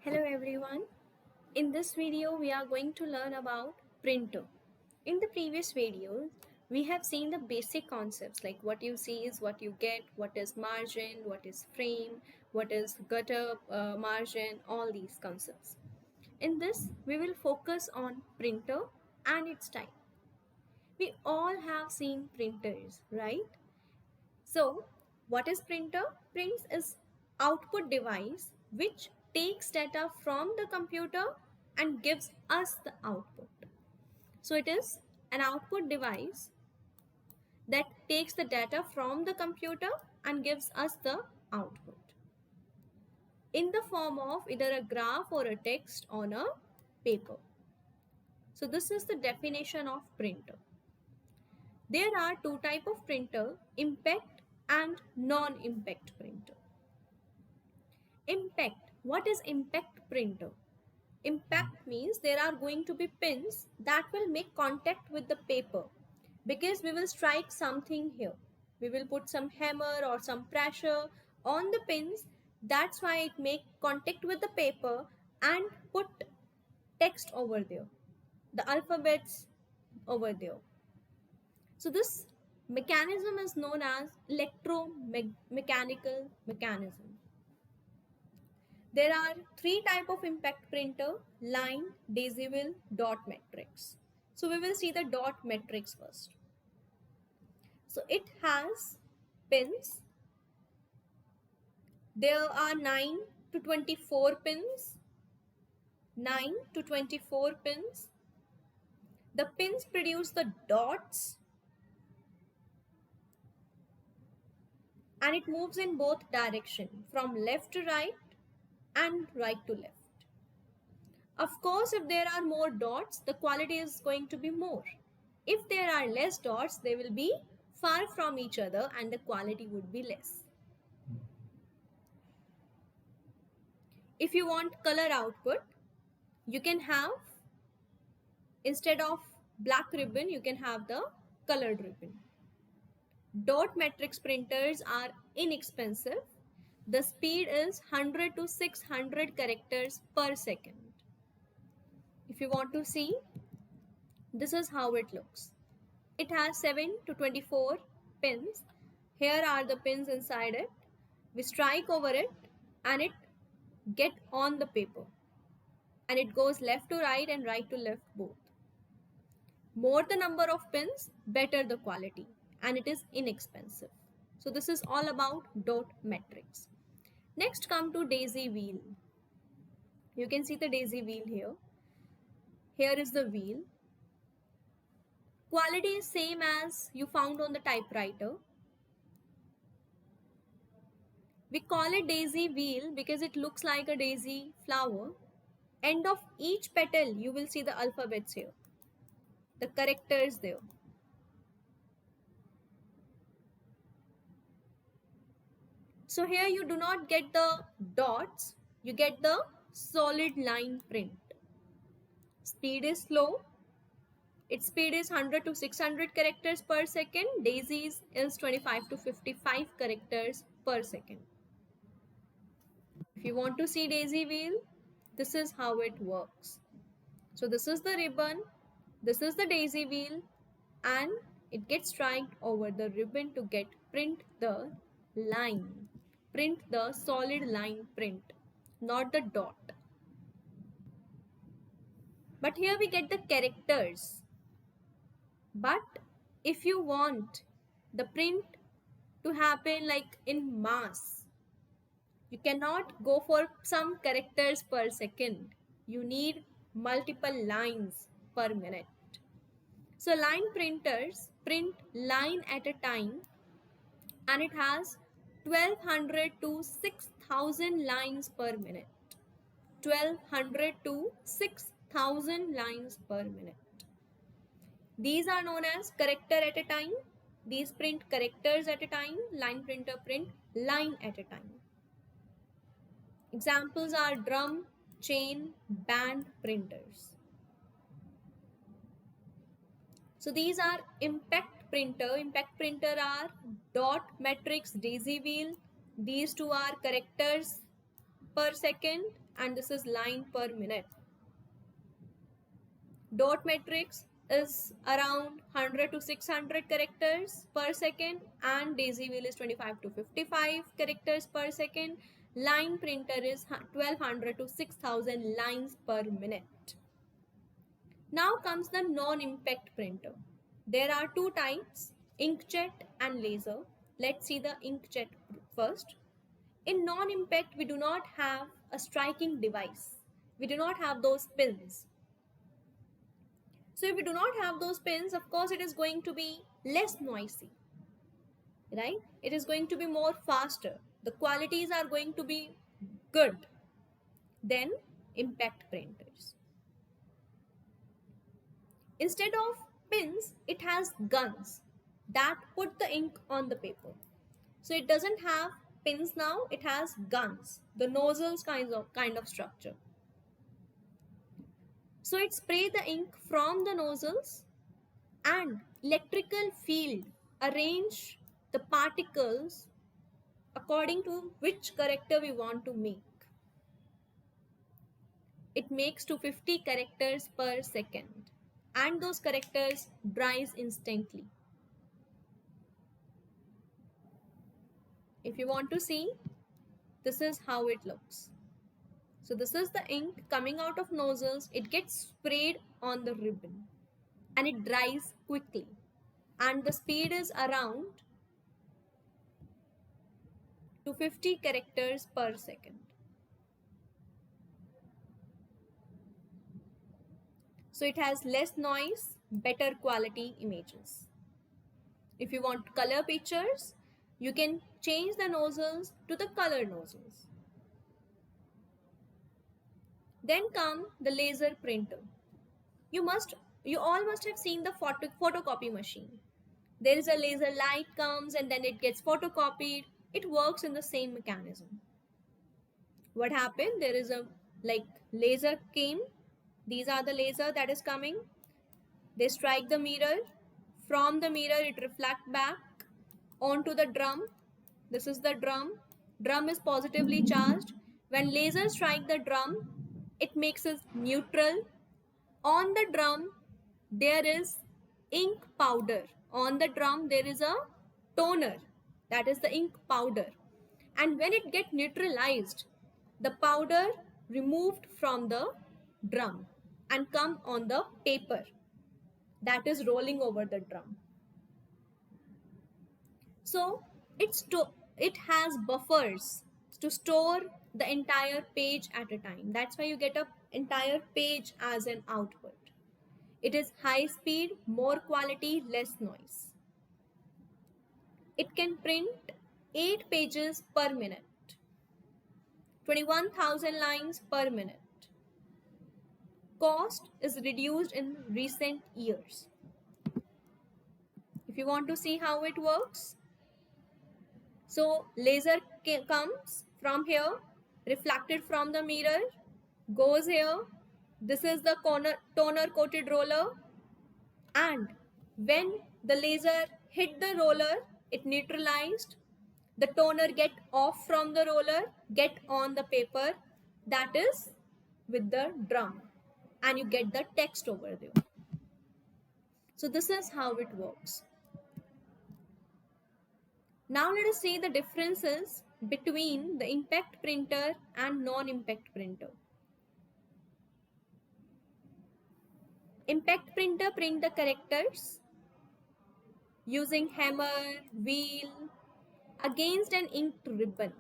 Hello everyone. In this video we are going to learn about printer. In the previous videos we have seen the basic concepts like what you see is what you get, what is margin, what is frame, what is gutter margin, all these concepts. In this we will focus on printer and its type. We all have seen printers, right? So, what is printer? Prints is output device which takes data from the computer and gives us the output. So, it is an output device that takes the data from the computer and gives us the output in the form of either a graph or a text on a paper. So, this is the definition of printer. There are two types of printer, impact and non-impact printer. Impact. What is impact printer? Impact means there are going to be pins that will make contact with the paper because we will strike something here. We will put some hammer or some pressure on the pins. That's why it make contact with the paper and put text over there, the alphabets over there. So this mechanism is known as electromechanical mechanism. There are three types of impact printer: line, daisy wheel, dot matrix. So we will see the dot matrix first. So it has pins. There are 9 to 24 pins. 9 to 24 pins. The pins produce the dots and it moves in both direction, from left to right and right to left. Of course, if there are more dots, the quality is going to be more. If there are less dots, they will be far from each other and the quality would be less. If you want color output, you can have, instead of black ribbon, you can have the colored ribbon. Dot matrix printers are inexpensive. The speed is 100 to 600 characters per second. If you want to see, this is how it looks. It has 7 to 24 pins. Here are the pins inside it. We strike over it and it get on the paper. And it goes left to right and right to left both. More the number of pins, better the quality. And it is inexpensive. So this is all about dot matrix. Next come to daisy wheel. You can see the daisy wheel here. Here is the wheel. Quality is same as you found on the typewriter. We call it daisy wheel because it looks like a daisy flower. End of each petal you will see the alphabets here, the characters there. So here you do not get the dots, you get the solid line print. Speed is slow. Its speed is 100 to 600 characters per second. Daisy's is 25 to 55 characters per second. If you want to see daisy wheel, this is how it works. So this is the ribbon, this is the daisy wheel, and it gets striked over the ribbon to get print the line. Print the solid line print, not the dot. But here we get the characters. But if you want the print to happen like in mass, you cannot go for some characters per second. You need multiple lines per minute. So line printers print line at a time and it has 1200 to 6000 lines per minute. 1200 to 6000 lines per minute. These are known as character at a time. These print characters at a time. Line printer print line at a time. Examples are drum, chain, band printers. So these are impact printer. Impact printer are dot matrix, daisy wheel. These two are characters. per second, and this is line per minute. Dot matrix is around 100 to 600 characters per second, and daisy wheel is 25 to 55 characters per second. Line printer is 1200 to 6000 lines per minute. Now comes the non-impact printer. There are two types, inkjet and laser. Let's see the inkjet first. In non-impact, we do not have a striking device. We do not have those pins. So if we do not have those pins, of course, it is going to be less noisy, right? It is going to be more faster. The qualities are going to be good than impact printers. Instead of pins, it has guns that put the ink on the paper. So it doesn't have pins now, it has guns, the nozzles kind of structure. So it sprays the ink from the nozzles, and electrical field arrange the particles according to which character we want to make. It makes 250 characters per second, and those characters dries instantly. If you want to see, this is how it looks. So this is the ink coming out of nozzles. It gets sprayed on the ribbon and it dries quickly, and the speed is around 250 characters per second. So it has less noise, better quality images. If you want color pictures, you can change the nozzles to the color nozzles. Then come the laser printer. You all must have seen the photocopy machine. There is a laser light comes and then it gets photocopied. It works in the same mechanism. What happened? There is a laser came. These are the laser that is coming. They strike the mirror. From the mirror, it reflects back onto the drum. This is the drum. Drum is positively charged. When lasers strike the drum, it makes it neutral. On the drum, there is ink powder. On the drum, there is a toner. That is the ink powder. And when it gets neutralized, the powder removed from the drum and come on the paper that is rolling over the drum. So it has buffers to store the entire page at a time. That's why you get an entire page as an output. It is high speed, more quality, less noise. It can print 8 pages per minute, 21,000 lines per minute. Cost is reduced in recent years. If you want to see how it works, so laser comes from here, reflected from the mirror, goes here. This is the toner coated roller, and when the laser hit the roller, it neutralized. The toner get off from the roller, get on the paper that is with the drum, and you get the text over there. So this is how it works. Now let us see the differences between the impact printer and non-impact printer. Impact printer print the characters using hammer, wheel against an inked ribbon.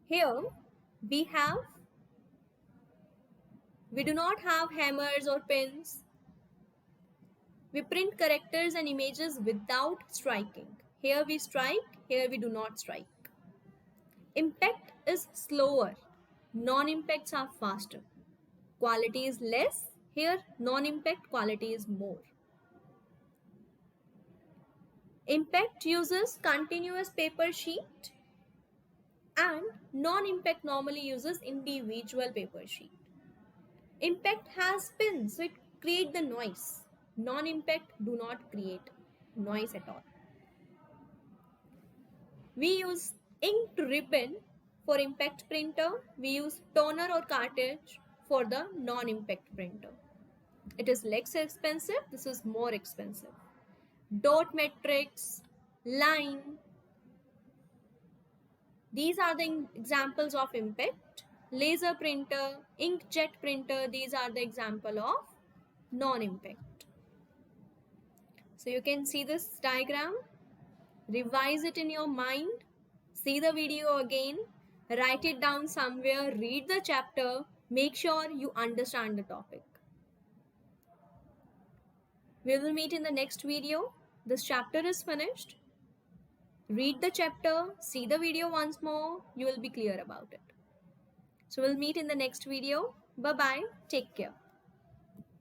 Here we do not have hammers or pens. We print characters and images without striking. Here we strike, here we do not strike. Impact is slower. Non-impacts are faster. Quality is less. Here non-impact quality is more. Impact uses continuous paper sheet and non-impact normally uses individual paper sheet. Impact has pins, so it creates the noise. Non-impact do not create noise at all. We use inked ribbon For impact printer, we use toner or cartridge. For the non-impact printer, it is less expensive, this is more expensive. Dot matrix, line, these are the examples of impact. Laser printer, inkjet printer, these are the example of non-impact. So you can see this diagram, revise it in your mind, see the video again, write it down somewhere, read the chapter, make sure you understand the topic. We will meet in the next video. This chapter is finished. Read the chapter, see the video once more, you will be clear about it. So we'll meet in the next video. Bye-bye. Take care.